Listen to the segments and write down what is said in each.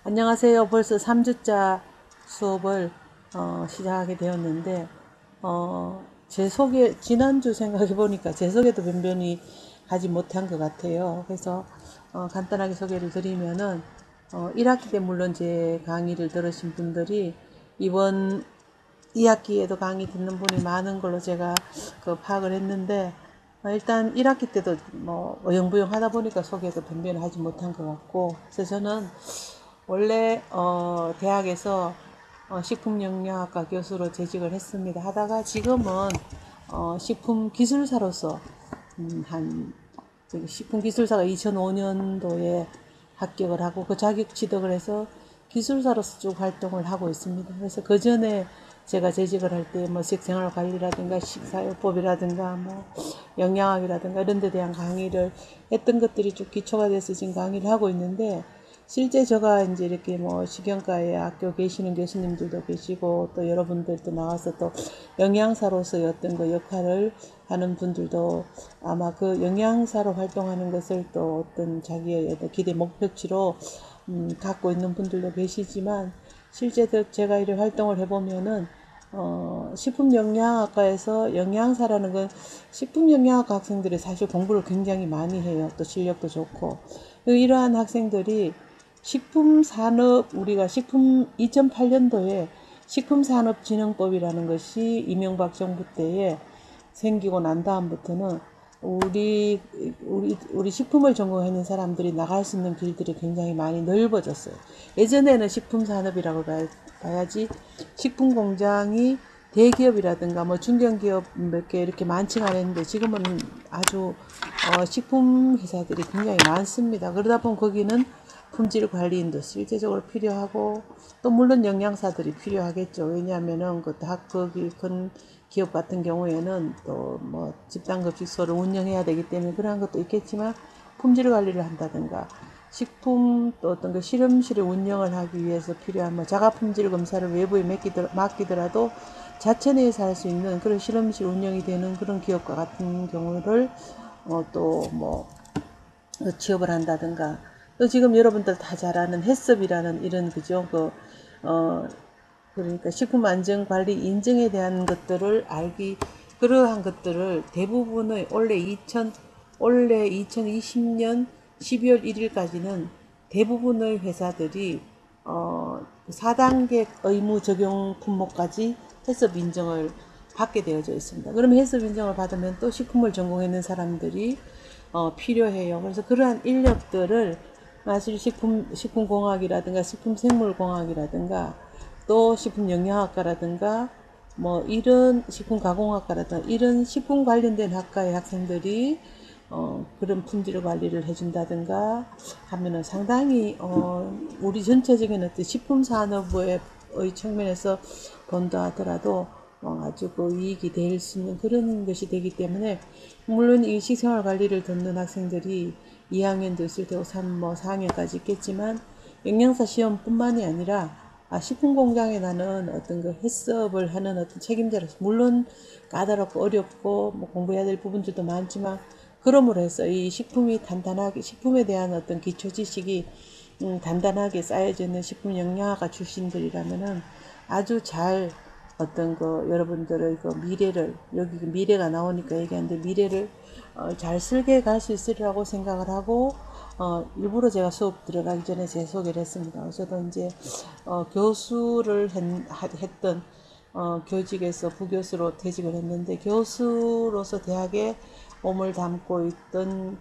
안녕하세요. 벌써 3주차 수업을 시작하게 되었는데 제 소개 지난주 생각해 보니까 제 소개도 변변히 하지 못한 것 같아요. 그래서 간단하게 소개를 드리면은 1학기 때 물론 제 강의를 들으신 분들이 이번 2학기에도 강의 듣는 분이 많은 걸로 제가 파악을 했는데 일단 1학기 때도 뭐 어영부영 하다 보니까 소개도 변변히 하지 못한 것 같고, 그래서 저는 원래 대학에서 식품영양학과 교수로 재직을 했습니다. 하다가 지금은 식품기술사로서 한 식품기술사가 2005년도에 합격을 하고 그 자격 취득을 해서 기술사로서 쭉 활동을 하고 있습니다. 그래서 그 전에 제가 재직을 할 때 뭐 식생활관리라든가 식사요법이라든가 뭐 영양학이라든가 이런 데 대한 강의를 했던 것들이 쭉 기초가 돼서 지금 강의를 하고 있는데, 실제 제가 이제 이렇게 뭐 식용과에 학교 계시는 교수님들도 계시고 또 여러분들도 나와서 또 영양사로서의 어떤 그 역할을 하는 분들도 아마 그 영양사로 활동하는 것을 또 어떤 자기의 어떤 기대 목표치로 갖고 있는 분들도 계시지만, 실제 제가 이런 활동을 해보면은 식품영양학과에서 영양사라는 건 식품영양학과 학생들이 사실 공부를 굉장히 많이 해요. 또 실력도 좋고, 이러한 학생들이 식품산업, 우리가 식품 2008년도에 식품산업진흥법이라는 것이 이명박 정부 때에 생기고 난 다음부터는 우리 식품을 전공하는 사람들이 나갈 수 있는 길들이 굉장히 많이 넓어졌어요. 예전에는 식품산업이라고 봐야지 식품 공장이 대기업이라든가 뭐 중견기업 몇 개 이렇게 많지가 않았는데, 지금은 아주 식품 회사들이 굉장히 많습니다. 그러다 보면 거기는 품질 관리인도 실제적으로 필요하고, 또 물론 영양사들이 필요하겠죠. 왜냐하면은 거기 큰 기업 같은 경우에는 또 뭐 집단급식소를 운영해야 되기 때문에 그러한 것도 있겠지만, 품질 관리를 한다든가 식품 또 어떤 그 실험실을 운영을 하기 위해서 필요한 뭐 자가 품질 검사를 외부에 맡기더라도 자체 내에서 할 수 있는 그런 실험실 운영이 되는 그런 기업과 같은 경우를 또 뭐 취업을 한다든가, 또 지금 여러분들 다 잘 아는 해썹이라는 이런 그죠 그러니까 식품안전관리 인증에 대한 것들을 그러한 것들을 대부분의 올해 2020년 12월 1일까지는 대부분의 회사들이 4단계 의무 적용 품목까지 해썹 인정을 받게 되어져 있습니다. 그러면 해썹 인정을 받으면 또 식품을 전공했는 사람들이 필요해요. 그래서 그러한 인력들을 사실 식품공학이라든가 식품생물공학이라든가 또 식품영양학과라든가 뭐 이런 식품가공학과라든가 이런 식품 관련된 학과의 학생들이 그런 품질 관리를 해준다든가 하면은 상당히 우리 전체적인 어떤 식품 산업의 측면에서 본다 하더라도 아주 그 이익이 될 수 있는 그런 것이 되기 때문에, 물론 이 식생활 관리를 듣는 학생들이 2학년도 있을 테고 4학년까지 있겠지만, 영양사 시험뿐만이 아니라 식품 공장에 나는 어떤 그 해썹을 하는 어떤 책임자로서 물론 까다롭고 어렵고 뭐 공부해야 될 부분들도 많지만, 그러므로 해서 이 식품이 단단하게, 식품에 대한 어떤 기초 지식이 단단하게 쌓여져 있는 식품 영양학과 출신들이라면은 아주 잘 어떤 그 여러분들의 그 미래를, 여기 미래가 나오니까 얘기하는데 미래를 잘 설계해 갈 수 있으리라고 생각을 하고 일부러 제가 수업 들어가기 전에 제 소개를 했습니다. 저도 이제 교수를 했던 교직에서 부교수로 퇴직을 했는데, 교수로서 대학에 몸을 담고 있던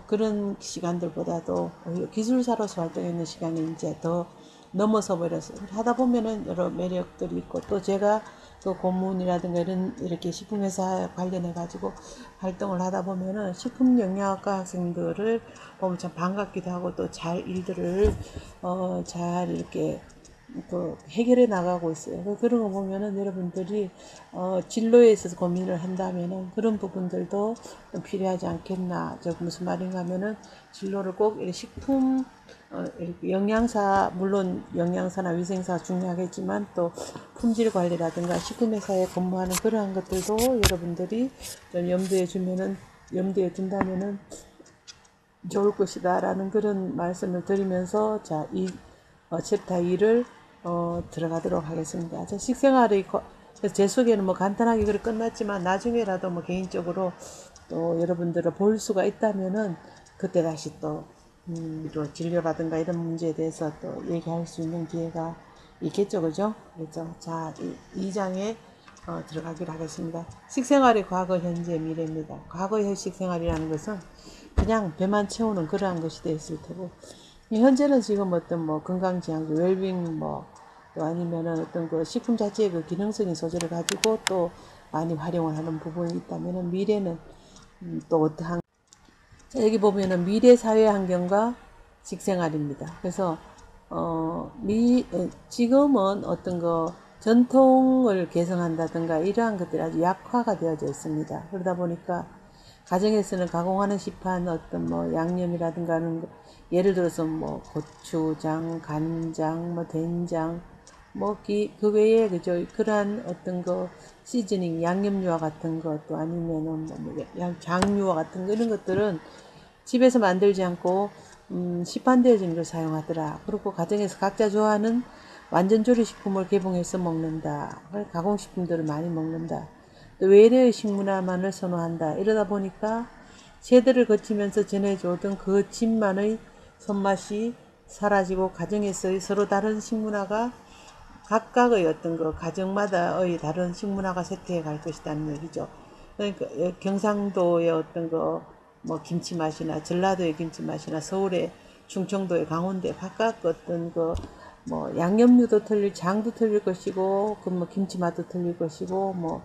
그런 시간들보다도 기술사로서 활동했는 시간이 이제 더 넘어서 버렸어요. 하다 보면은 여러 매력들이 있고, 또 제가 그 고문이라든가 이렇게 식품회사 관련해 가지고 활동을 하다 보면은 식품영양학과 학생들을 보면 참 반갑기도 하고, 또 잘 일들을 잘 이렇게 해결해 나가고 있어요. 그런 거 보면은 여러분들이 진로에 있어서 고민을 한다면은 그런 부분들도 좀 필요하지 않겠나. 저 무슨 말인가 하면은 진로를 꼭 식품 이렇게 영양사, 물론 영양사나 위생사 중요하겠지만 또 품질 관리라든가 식품회사에 근무하는 그러한 것들도 여러분들이 좀 염두에 둔다면은 좋을 것이다라는 그런 말씀을 드리면서, 자, 챕터 2를 들어가도록 하겠습니다. 자, 식생활의 그래서 제 소개는 뭐 간단하게 그래 끝났지만 나중에라도 뭐 개인적으로 또 여러분들을 볼 수가 있다면은 그때 다시 또 또 진료라든가 이런 문제에 대해서 또 얘기할 수 있는 기회가 있겠죠, 그죠? 그렇죠. 자, 이 장에 들어가기로 하겠습니다. 식생활의 과거, 현재, 미래입니다. 과거의 식생활이라는 것은 그냥 배만 채우는 그러한 것이 되었을 테고, 현재는 지금 어떤 뭐 건강지향, 웰빙 또 아니면은 어떤 그 식품 자체의 그 기능적인 소재를 가지고 또 많이 활용을 하는 부분이 있다면은 미래는 또 어떠한 자, 여기 보면은 미래 사회 환경과 식생활입니다. 그래서 지금은 어떤 거 전통을 개선한다든가 이러한 것들이 아주 약화가 되어져 있습니다. 그러다 보니까 가정에서는 가공하는 시판 어떤 뭐 양념이라든가 하는 거, 예를 들어서 뭐 고추장, 간장, 뭐 된장, 그 외에 그저 그러한 어떤 거 시즈닝, 양념류와 같은 것도 아니면은 장류와 같은 거 이런 것들은 집에서 만들지 않고 시판되어진 걸 사용하더라. 그리고 가정에서 각자 좋아하는 완전 조리식품을 개봉해서 먹는다. 가공식품들을 많이 먹는다. 또 외래의 식문화만을 선호한다. 이러다 보니까 세대를 거치면서 전해져오던 그 집만의 손맛이 사라지고 가정에서의 서로 다른 식문화가 각각의 어떤 그 가정마다의 다른 식문화가 쇠퇴해 갈 것이라는 얘기죠. 그러니까 경상도의 어떤 뭐 김치 맛이나 전라도의 김치 맛이나 서울의 충청도의 강원도의 각각 어떤 뭐 양념류도 틀릴 장도 틀릴 것이고 그 뭐 김치 맛도 틀릴 것이고 뭐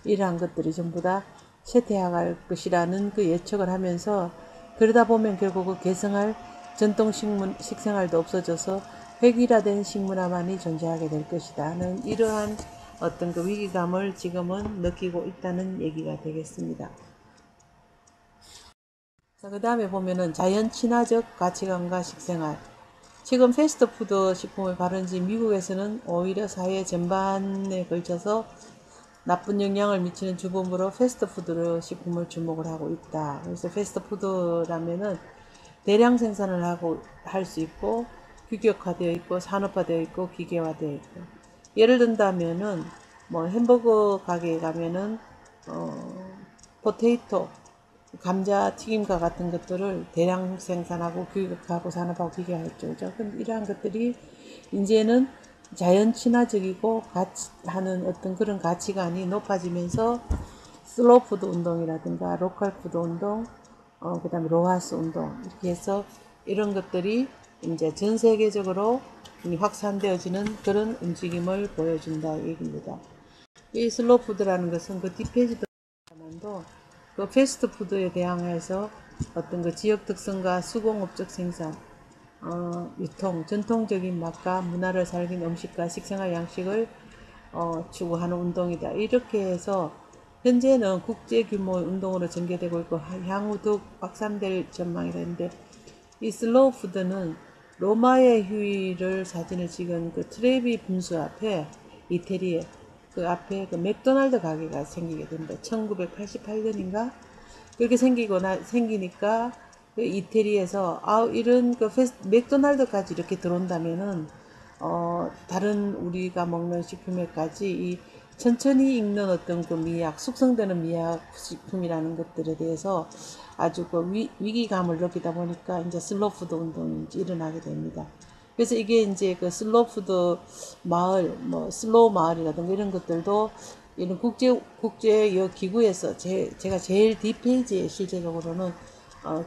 이러한 것들이 전부 다 쇠퇴해갈 것이라는 그 예측을 하면서 그러다 보면 결국 그 계승할 전통 식생활도 없어져서 획일화된 식문화만이 존재하게 될 것이다 하는 이러한 어떤 그 위기감을 지금은 느끼고 있다는 얘기가 되겠습니다. 자, 그 다음에 보면은 자연 친화적 가치관과 식생활. 지금 패스트푸드 식품을 바른지 미국에서는 오히려 사회 전반에 걸쳐서 나쁜 영향을 미치는 주범으로 패스트푸드 식품을 주목을 하고 있다. 그래서 패스트푸드라면은 대량 생산을 하고 할 수 있고 규격화되어 있고 산업화되어 있고 기계화되어 있고 예를 든다면은 뭐 햄버거 가게에 가면은 포테이토 감자 튀김과 같은 것들을 대량 생산하고 규격화하고 산업하고 기계화했죠. 그럼 이러한 것들이 이제는 자연 친화적이고 하는 어떤 그런 가치관이 높아지면서 슬로우 푸드 운동이라든가 로컬 푸드 운동, 그 다음에 로하스 운동 이렇게 해서 이런 것들이 이제 전 세계적으로 확산되어지는 그런 움직임을 보여준다 얘기입니다. 이 슬로우 푸드라는 것은 그 뒷페이지도 그 패스트푸드에 대항해서 어떤 그 지역 특성과 수공업적 생산, 유통, 전통적인 맛과 문화를 살린 음식과 식생활 양식을 추구하는 운동이다. 이렇게 해서 현재는 국제 규모의 운동으로 전개되고 있고 향후 더욱 확산될 전망이라는데 이 슬로우 푸드는 로마의 휴일을 사진을 찍은 그 트레비 분수 앞에 이태리에 그 앞에 그 맥도날드 가게가 생기게 됩니다. 1988년인가 그렇게 생기니까 그 이태리에서 이런 그 맥도날드까지 이렇게 들어온다면은 다른 우리가 먹는 식품에까지 이 천천히 익는 어떤 그 미약, 숙성되는 미약 식품이라는 것들에 대해서 아주 그 위기감을 느끼다 보니까 이제 슬로푸드 운동이 일어나게 됩니다. 그래서 이게 이제 그 슬로푸드 마을, 뭐 슬로우 마을이라든가 이런 것들도 이런 국제 기구에서 제가 제일 뒷페이지에 실제적으로는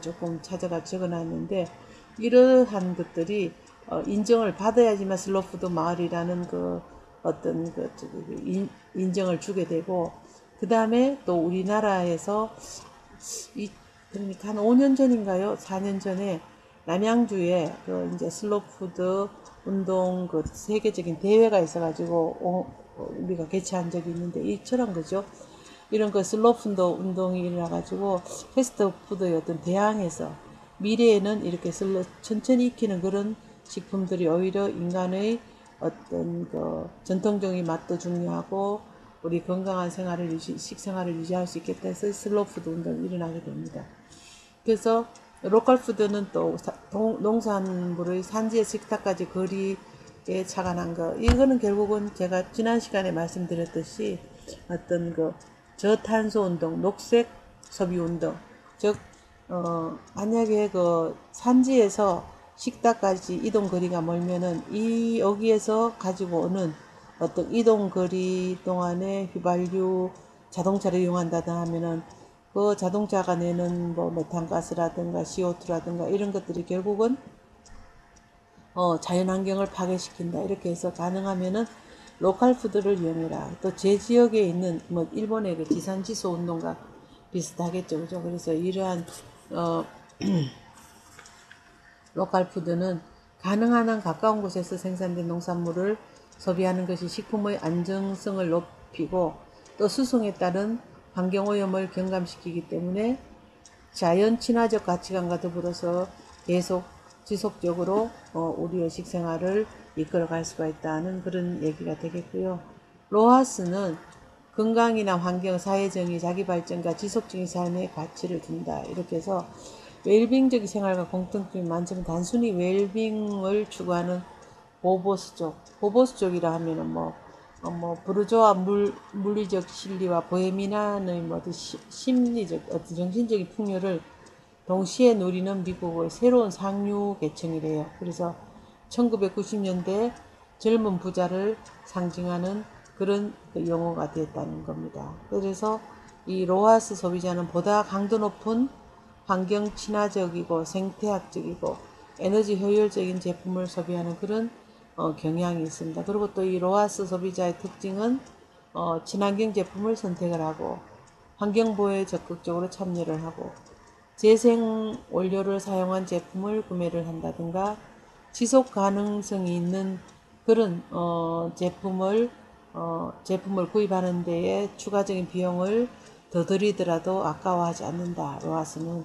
조금 찾아가 적어놨는데 이러한 것들이 인정을 받아야지만 슬로푸드 마을이라는 그 어떤 인정을 주게 되고 그 다음에 또 우리나라에서 그러니까 한 5년 전인가요? 4년 전에 남양주에 그 이제 슬로푸드 운동 그 세계적인 대회가 있어가지고 우리가 개최한 적이 있는데 이처럼 그죠? 이런 그 슬로푸드 운동이 일어나가지고 패스트푸드의 어떤 대항에서 미래에는 이렇게 천천히 익히는 그런 식품들이 오히려 인간의 어떤 그 전통적인 맛도 중요하고 우리 건강한 식생활을 유지할 수 있겠다 해서 슬로푸드 운동이 일어나게 됩니다. 그래서 로컬 푸드는 또 농산물의 산지의 식탁까지 거리에 착안한 거. 이거는 결국은 제가 지난 시간에 말씀드렸듯이 어떤 그 저탄소 운동, 녹색 소비 운동, 즉 만약에 그 산지에서 식탁까지 이동 거리가 멀면은 여기에서 가지고 오는 어떤 이동 거리 동안에 휘발유 자동차를 이용한다든 하면은 그 자동차가 내는 뭐 메탄가스라든가 CO2라든가 이런 것들이 결국은 자연환경을 파괴시킨다. 이렇게 해서 가능하면은 로컬 푸드를 이용해라. 또 제 지역에 있는 뭐 일본의 그 지산지소 운동과 비슷하겠죠, 그죠? 그래서 이러한 로컬 푸드는 가능한 한 가까운 곳에서 생산된 농산물을 소비하는 것이 식품의 안정성을 높이고 또 수송에 따른 환경오염을 경감시키기 때문에 자연 친화적 가치관과 더불어서 계속 지속적으로 우리의 식생활을 이끌어갈 수가 있다는 그런 얘기가 되겠고요. 로하스는 건강이나 환경, 사회정의, 자기발전과 지속적인 삶의 가치를 둔다. 이렇게 해서 웰빙적인 생활과 공통점이 많지만 단순히 웰빙을 추구하는 보보스족, 보보스족이라 하면은 부르조아 물리적 실리와 보헤미안의 심리적 어떤 정신적인 풍요를 동시에 누리는 미국의 새로운 상류 계층이래요. 그래서 1990년대 젊은 부자를 상징하는 그런 용어가 되었다는 겁니다. 그래서 이 로하스 소비자는 보다 강도 높은 환경 친화적이고 생태학적이고 에너지 효율적인 제품을 소비하는 그런 경향이 있습니다. 그리고 또 이 로하스 소비자의 특징은 친환경 제품을 선택을 하고 환경보호에 적극적으로 참여를 하고 재생 원료를 사용한 제품을 구매를 한다든가 지속 가능성이 있는 그런 제품을 구입하는 데에 추가적인 비용을 더 들이더라도 아까워하지 않는다. 로하스는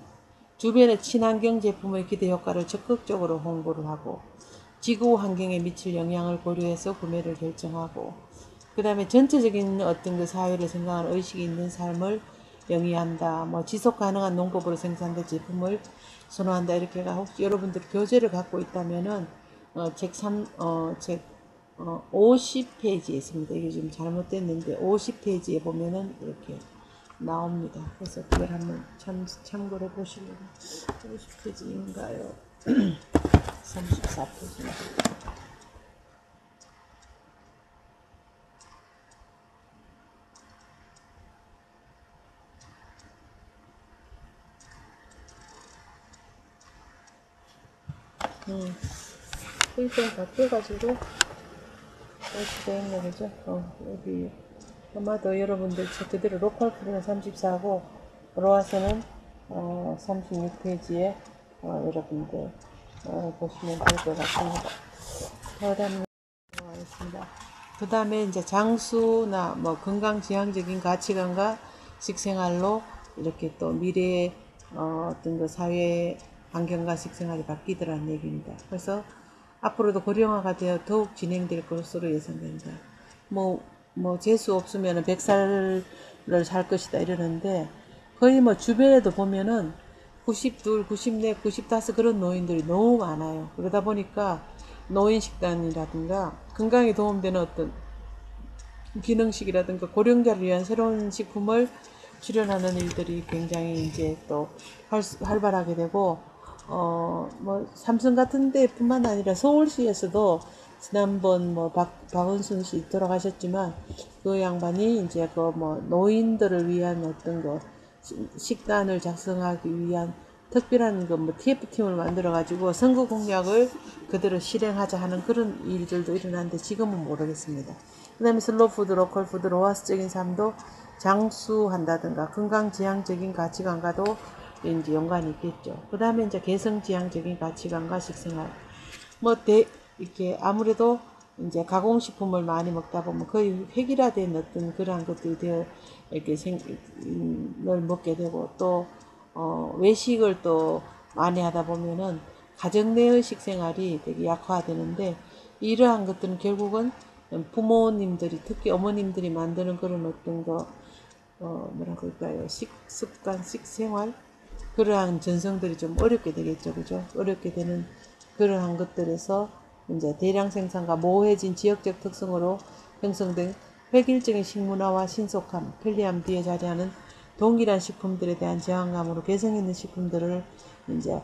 주변의 친환경 제품의 기대 효과를 적극적으로 홍보를 하고 지구 환경에 미칠 영향을 고려해서 구매를 결정하고 그 다음에 전체적인 어떤 그 사회를 생각하는 의식이 있는 삶을 영위한다. 뭐 지속 가능한 농법으로 생산된 제품을 선호한다. 이렇게가 혹시 여러분들 교재를 갖고 있다면은 책 50페이지에 있습니다. 이게 지금 잘못됐는데 50페이지에 보면은 이렇게 나옵니다. 그래서 그걸 한번 참고해 보시면 50페이지인가요? 34페이지인가요? 일단 바뀌어가지고 이렇게 되어있네, 그죠? 여기 아마도 여러분들 그대로 로컬 푸드는 34고 로아스는 36페이지에 여러분들 보시면 될 것 같습니다. 그 다음에 이제 장수나 뭐 건강지향적인 가치관과 식생활로 이렇게 또 미래의 어떤 그 사회 환경과 식생활이 바뀌더라는 얘기입니다. 그래서 앞으로도 고령화가 되어 더욱 진행될 것으로 예상된다. 재수 없으면 100살을 살 것이다 이러는데 거의 뭐 주변에도 보면은 92, 94, 95 그런 노인들이 너무 많아요. 그러다 보니까 노인식단이라든가 건강에 도움되는 어떤 기능식이라든가 고령자를 위한 새로운 식품을 출연하는 일들이 굉장히 이제 또 활발하게 되고 삼성 같은 데뿐만 아니라 서울시에서도 지난번 박은순 씨 돌아가셨지만 그 양반이 이제 노인들을 위한 어떤 식단을 작성하기 위한 특별한 TF팀을 만들어 가지고 선거 공약을 그대로 실행하자 하는 그런 일들도 일어나는데 지금은 모르겠습니다. 그 다음에 슬로푸드, 로컬푸드, 로하스적인 삶도 장수한다든가 건강지향적인 가치관과도 이제 연관이 있겠죠. 그 다음에 이제 개성지향적인 가치관과 식생활. 이렇게 아무래도 이제 가공식품을 많이 먹다 보면 거의 획일화된 어떤 그러한 것들이 되어 이렇게 늘 먹게 되고 또 외식을 또 많이 하다 보면은 가정 내의 식생활이 되게 약화되는데 이러한 것들은 결국은 부모님들이 특히 어머님들이 만드는 그런 어떤 뭐라 그럴까요? 식습관, 식생활 그러한 전성들이 좀 어렵게 되겠죠. 그죠? 어렵게 되는 그러한 것들에서 이제 대량 생산과 모호해진 지역적 특성으로 형성된 획일적인 식문화와 신속함, 편리함 뒤에 자리하는 동일한 식품들에 대한 저항감으로 개성 있는 식품들을 이제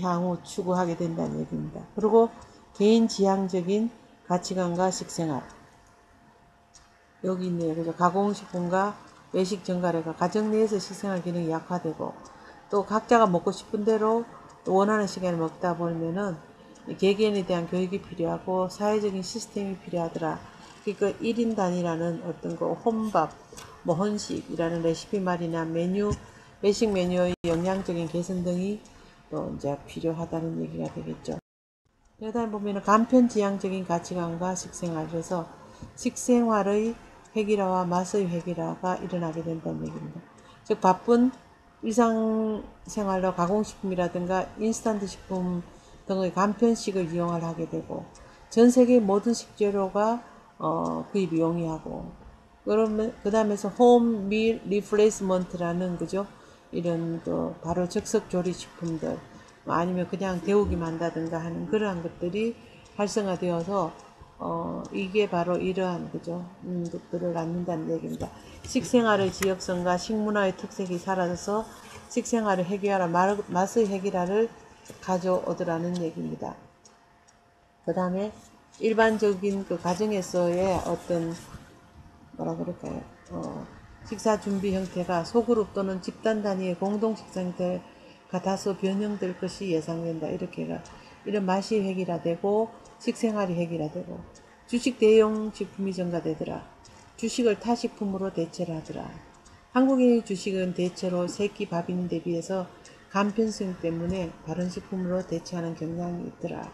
향후 추구하게 된다는 얘기입니다. 그리고 개인 지향적인 가치관과 식생활. 여기 있네요. 그죠? 가공식품과 외식 전가래가 가정 내에서 식생활 기능이 약화되고 또 각자가 먹고 싶은 대로 원하는 시간에 먹다 보면은 개개인에 대한 교육이 필요하고 사회적인 시스템이 필요하더라. 그러니까 1인 단위라는 어떤 그 혼밥, 뭐 혼식이라는 레시피 말이나 메뉴, 외식 메뉴의 영양적인 개선 등이 또 이제 필요하다는 얘기가 되겠죠. 그 다음에 보면은 간편지향적인 가치관과 식생활. 그래서 식생활의 획일화와 맛의 획일화가 일어나게 된다는 얘기입니다. 즉 바쁜 일상생활로 가공식품이라든가 인스턴트 식품 등의 간편식을 이용을 하게 되고 전 세계의 모든 식재료가 구입이 용이하고 그러면 그 다음에서 홈 밀 리플레이스먼트라는 그죠 이런 또 바로 즉석 조리 식품들 아니면 그냥 데우기만 한다든가 하는 그러한 것들이 활성화되어서 이게 바로 이러한 그죠 것들을 낳는다는 얘기입니다. 식생활의 지역성과 식문화의 특색이 사라져서 식생활의 획일화, 맛의 획일화를 가져오더라는 얘기입니다. 그 다음에 일반적인 그 가정에서의 어떤 뭐라 그럴까요? 식사 준비 형태가 소그룹 또는 집단 단위의 공동 식사 형태 같아서 변형될 것이 예상된다. 이렇게가 이런 맛이 획일화되고 식생활이 획일화되고 주식 대용 식품이 증가되더라. 주식을 타식품으로 대체를 하더라. 한국인의 주식은 대체로 세끼 밥인 데 비해서 간편성 때문에 다른 식품으로 대체하는 경향이 있더라.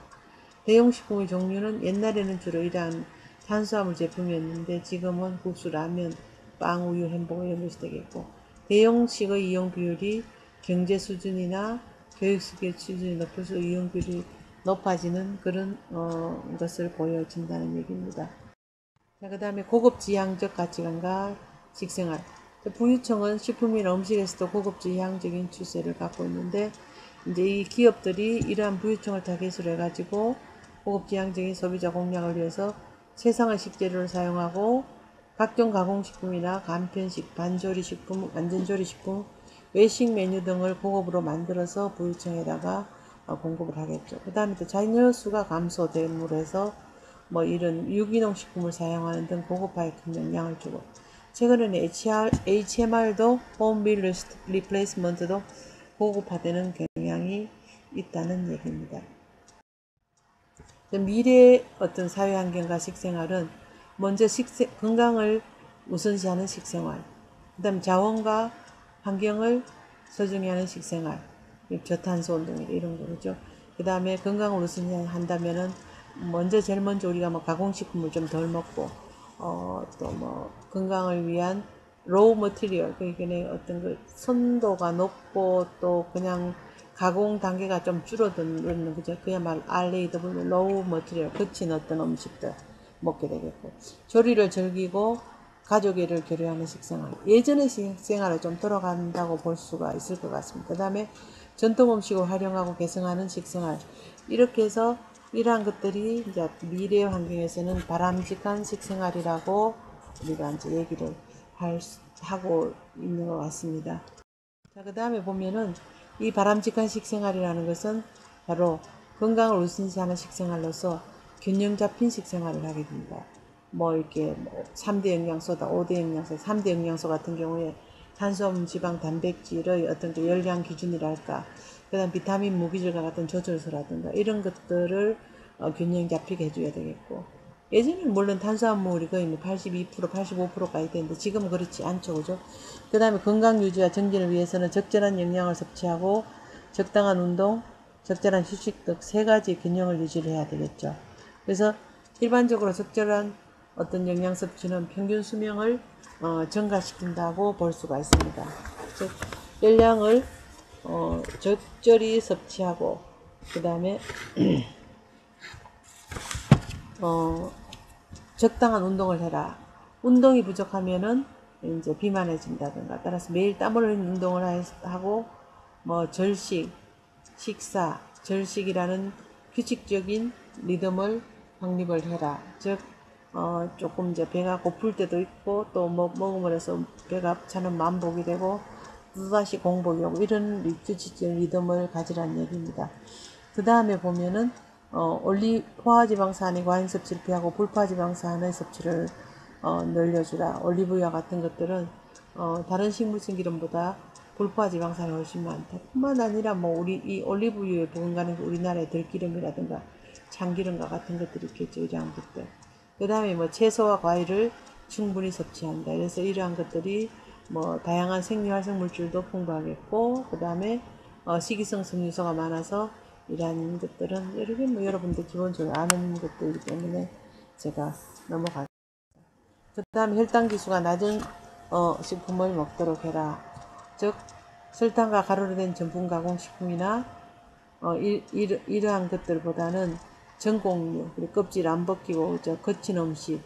대용식품의 종류는 옛날에는 주로 이러한 탄수화물 제품이었는데 지금은 국수, 라면, 빵, 우유, 햄버거 이런 것이 되겠고 대용식의 이용 비율이 경제 수준이나 교육 수준이 높을수록 이용 비율이 높아지는 그런 것을 보여준다는 얘기입니다. 자, 그 다음에 고급 지향적 가치관과 식생활. 부유청은 식품이나 음식에서도 고급 지향적인 추세를 갖고 있는데 이제 이 기업들이 이러한 부유청을 타겟으로 해가지고 고급 지향적인 소비자 공략을 위해서 최상의 식재료를 사용하고 각종 가공식품이나 간편식, 반조리식품, 완전조리식품, 외식 메뉴 등을 고급으로 만들어서 부유청에다가 공급을 하겠죠. 그 다음에 또 자녀수가 감소됨으로 해서 뭐 이런 유기농 식품을 사용하는 등 고급화에 큰 영향을 주고 최근에는 HMR도 홈밀 리플레이스먼트도 고급화되는 경향이 있다는 얘기입니다. 미래의 어떤 사회 환경과 식생활은 먼저 건강을 우선시하는 식생활, 그 다음 자원과 환경을 소중히 하는 식생활, 저탄소 운동 이런 거죠. 그 다음에 건강을 우선시한다면은 제일 먼저 우리가 뭐 가공식품을 좀 덜 먹고 또 뭐 건강을 위한 로우 머티리얼 그러니까 어떤 그 선도가 높고 또 그냥 가공 단계가 좀 줄어드는 그죠 그야말로 RAW 로우 머티리얼 거친 어떤 음식들 먹게 되겠고 조리를 즐기고 가족애를 교류하는 식생활 예전의 식생활을 좀 돌아간다고 볼 수가 있을 것 같습니다. 그 다음에 전통 음식을 활용하고 개성하는 식생활 이렇게 해서 이러한 것들이 이제 미래 환경에서는 바람직한 식생활이라고 우리가 이제 얘기를 하고 있는 것 같습니다. 자, 그 다음에 보면은 이 바람직한 식생활이라는 것은 바로 건강을 우선시하는 식생활로서 균형 잡힌 식생활을 하게 됩니다. 뭐 이렇게 3대 영양소다, 5대 영양소, 3대 영양소 같은 경우에 탄수화물, 지방, 단백질의 어떤 그 열량 기준이랄까, 그 다음 비타민, 무기질과 같은 조절소라든가 이런 것들을 균형 잡히게 해줘야 되겠고 예전에는 물론 탄수화물이 거의 82%, 85%까지 되는데 지금은 그렇지 않죠. 그죠? 그 다음에 건강 유지와 정진을 위해서는 적절한 영양을 섭취하고 적당한 운동, 적절한 휴식 등 세 가지 균형을 유지를 해야 되겠죠. 그래서 일반적으로 적절한 어떤 영양 섭취는 평균 수명을 증가시킨다고 볼 수가 있습니다. 즉 열량을 적절히 섭취하고 그 다음에 적당한 운동을 해라. 운동이 부족하면은 이제 비만해진다든가 따라서 매일 땀 흘리는 운동을 하고 뭐 절식, 식사, 절식이라는 규칙적인 리듬을 확립을 해라. 즉 조금 이제 배가 고플 때도 있고 또 뭐 먹음을 해서 배가 차는 만복이 되고 또다시 공복이 오고 이런 규칙적인 리듬을 가지라는 얘기입니다. 그 다음에 보면은 포화지방산의 과잉 섭취를 피하고 불포화지방산의 섭취를 늘려주라. 올리브유와 같은 것들은 다른 식물성 기름보다 불포화지방산이 훨씬 많다. 뿐만 아니라 뭐 우리 이 올리브유에 버금가는 우리나라의 들기름이라든가 참기름과 같은 것들이 있겠죠. 이러한 것들. 그 다음에 뭐 채소와 과일을 충분히 섭취한다. 그래서 이러한 것들이 뭐 다양한 생리활성 물질도 풍부하겠고, 그 다음에 식이성 섬유소가 많아서 이러한 것들은 이렇게 뭐 여러분들 기본적으로 아는 것들이기 때문에 제가 넘어가겠습니다. 그 다음에 혈당 지수가 낮은 식품을 먹도록 해라. 즉 설탕과 가루로 된 전분 가공식품이나 이러한 것들보다는 전곡류, 그리고 껍질 안 벗기고 거친 음식,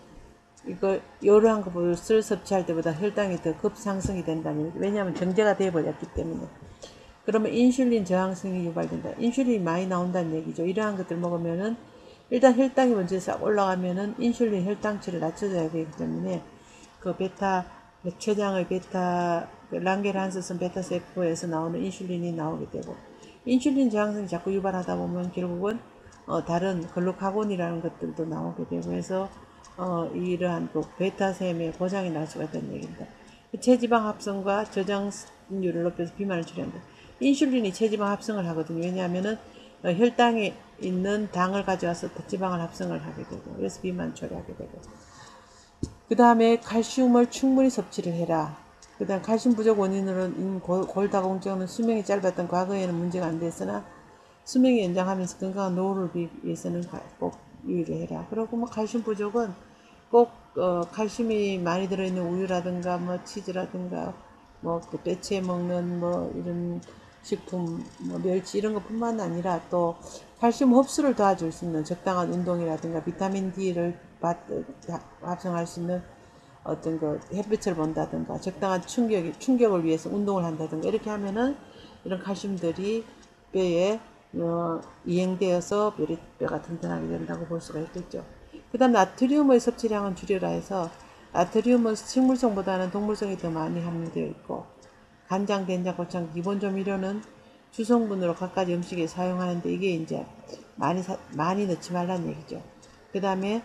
이러한 것을 섭취할 때보다 혈당이 더 급상승이 된다는 얘기. 왜냐하면 정제가 되어버렸기 때문에. 그러면 인슐린 저항성이 유발된다. 인슐린이 많이 나온다는 얘기죠. 이러한 것들 먹으면은 일단 혈당이 먼저 싹 올라가면은 인슐린 혈당치를 낮춰줘야 되기 때문에 그 췌장의 랑게르한스슨 베타세포에서 나오는 인슐린이 나오게 되고, 인슐린 저항성이 자꾸 유발하다 보면 결국은 다른 글루카곤이라는 것들도 나오게 되고 해서 이러한 베타셈의 고장이 날 수가 있다는 얘기입니다. 체지방 합성과 저장률을 높여서 비만을 줄인다. 인슐린이 체지방 합성을 하거든요. 왜냐하면은 혈당에 있는 당을 가져와서 지방을 합성을 하게 되고, 그래서 비만 처리하게 되고. 그 다음에 칼슘을 충분히 섭취를 해라. 그 다음 칼슘 부족 원인으로는 골다공증은 수명이 짧았던 과거에는 문제가 안 됐으나 수명이 연장하면서 건강한 노후를 위해서는 꼭 유의를 해라. 그리고 뭐 칼슘 부족은 꼭 칼슘이 많이 들어있는 우유라든가 뭐 치즈라든가 뭐 그 배치에 먹는 뭐 이런 식품, 뭐 멸치 이런 것뿐만 아니라 또 칼슘 흡수를 도와줄 수 있는 적당한 운동이라든가 비타민 D를 합성할 수 있는 어떤 그 햇빛을 본다든가 적당한 충격을 위해서 운동을 한다든가 이렇게 하면은 이런 칼슘들이 뼈에 이행되어서 뼈가 튼튼하게 된다고 볼 수가 있겠죠. 그 다음 나트륨의 섭취량은 줄여라 해서, 나트륨은 식물성보다는 동물성이 더 많이 함유되어 있고, 간장, 된장, 고추장 기본 조미료는 주성분으로 갖가지 음식에 사용하는데 이게 이제 많이 넣지 말라는 얘기죠. 그 다음에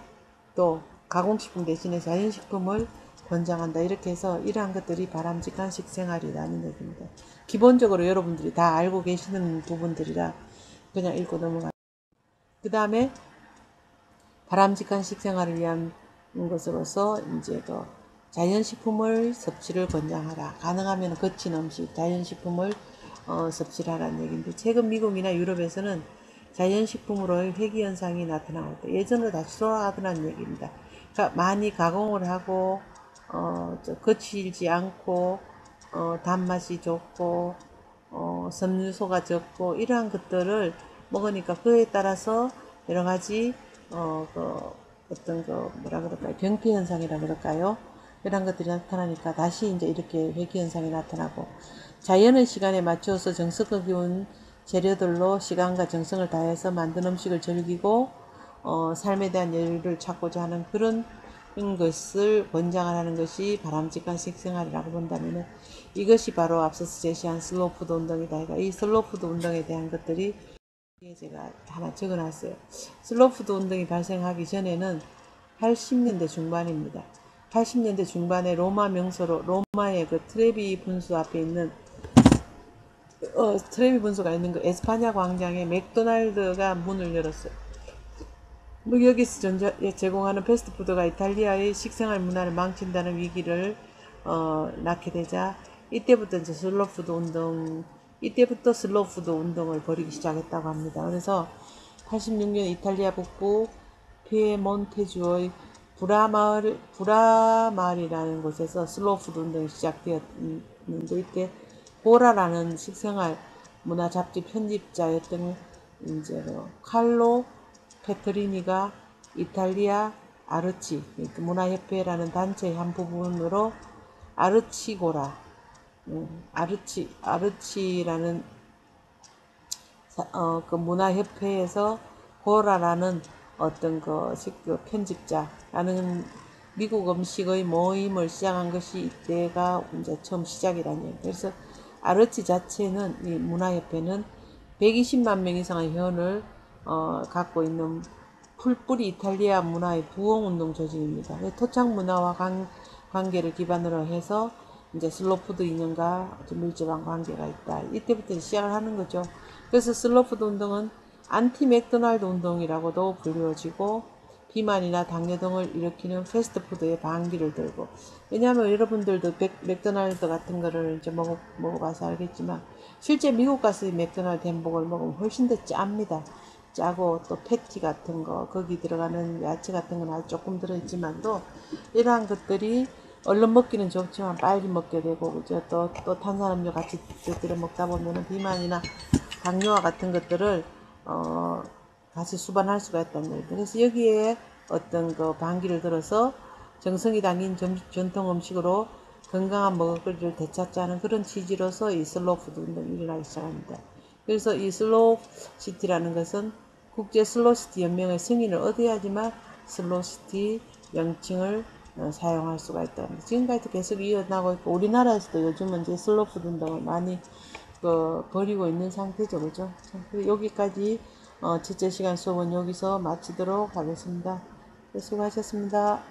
또 가공식품 대신에 자연식품을 권장한다. 이렇게 해서 이러한 것들이 바람직한 식생활이라는 얘기입니다. 기본적으로 여러분들이 다 알고 계시는 부분들이라 그냥 읽고 넘어가요. 그 다음에 바람직한 식생활을 위한 것으로서 이제 또 자연식품을 섭취를 권장하라. 가능하면 거친 음식, 자연식품을 섭취를 하라는 얘기인데, 최근 미국이나 유럽에서는 자연식품으로의 회귀현상이 나타나고 있다. 예전으로 다시 돌아가더라는 얘기입니다. 그러니까 많이 가공을 하고 거칠지 않고 단맛이 좋고 섬유소가 적고 이러한 것들을 먹으니까 그에 따라서 여러 가지 어떤 뭐라 그럴까요? 병폐 현상이라 그럴까요? 이런 것들이 나타나니까 다시 이제 이렇게 회귀 현상이 나타나고, 자연의 시간에 맞춰서 정성을 기운 재료들로 시간과 정성을 다해서 만든 음식을 즐기고 삶에 대한 여유를 찾고자 하는 그런 것을 권장하는 것이 바람직한 식생활이라고 본다면 이것이 바로 앞서서 제시한 슬로푸드 운동이다. 이 슬로푸드 운동에 대한 것들이 제가 하나 적어놨어요. 슬로푸드 운동이 발생하기 전에는 80년대 중반입니다. 80년대 중반에 로마 명소로 로마의 그 트레비 분수 앞에 있는 트레비 분수가 있는 그 에스파냐 광장에 맥도날드가 문을 열었어요. 뭐 여기서 제공하는 패스트푸드가 이탈리아의 식생활 문화를 망친다는 위기를 낳게 되자 이때부터 슬로푸드 운동을 벌이기 시작했다고 합니다. 그래서 86년 이탈리아 북부 피에몬테주의 브라마을이라는 곳에서 슬로푸드 운동이 시작되었는데, 이때 보라라는 식생활 문화 잡지 편집자였던 이제 칼로 페트리니가 이탈리아 아르치 문화협회라는 단체의 한 부분으로 아르치라는 그 문화협회에서 고라라는 어떤 그 편집자라는 미국 음식의 모임을 시작한 것이 이때가 이제 처음 시작이라는 얘기예요. 그래서 아르치 자체는 이 문화협회는 120만 명 이상의 회원을 갖고 있는 풀뿌리 이탈리아 문화의 부흥운동 조직입니다. 토착 문화와 관계를 기반으로 해서 이제 슬로푸드 인연과 밀접한 관계가 있다. 이때부터 시작을 하는 거죠. 그래서 슬로푸드 운동은 안티 맥도날드 운동이라고도 불리워지고 비만이나 당뇨 등을 일으키는 패스트푸드의 반기를 들고, 왜냐하면 여러분들도 맥도날드 같은 거를 이제 먹어봐서 알겠지만 실제 미국 가서 맥도날드 햄버거를 먹으면 훨씬 더 짭니다. 짜고 또 패티 같은 거 거기 들어가는 야채 같은 건 아주 조금 들어있지만도 이러한 것들이 얼른 먹기는 좋지만 빨리 먹게 되고, 그죠? 또 탄산음료 같이 들어 먹다 보면은 비만이나 당뇨와 같은 것들을 같이 수반할 수가 있다는 얘기죠. 그래서 여기에 어떤 그 반기를 들어서 정성이 담긴 전통 음식으로 건강한 먹을거리를 되찾자는 그런 취지로서 이 슬로푸드 운동이 일어나기 시작합니다. 그래서 이 슬로시티라는 것은 국제 슬로시티 연맹의 승인을 얻어야지만 슬로시티 명칭을 사용할 수가 있다. 지금까지도 계속 이어나고 있고, 우리나라에서도 요즘은 이제 슬로푸드 운동을 많이 벌이고 있는 상태죠. 그죠? 여기까지 첫째 시간 수업은 여기서 마치도록 하겠습니다. 수고하셨습니다.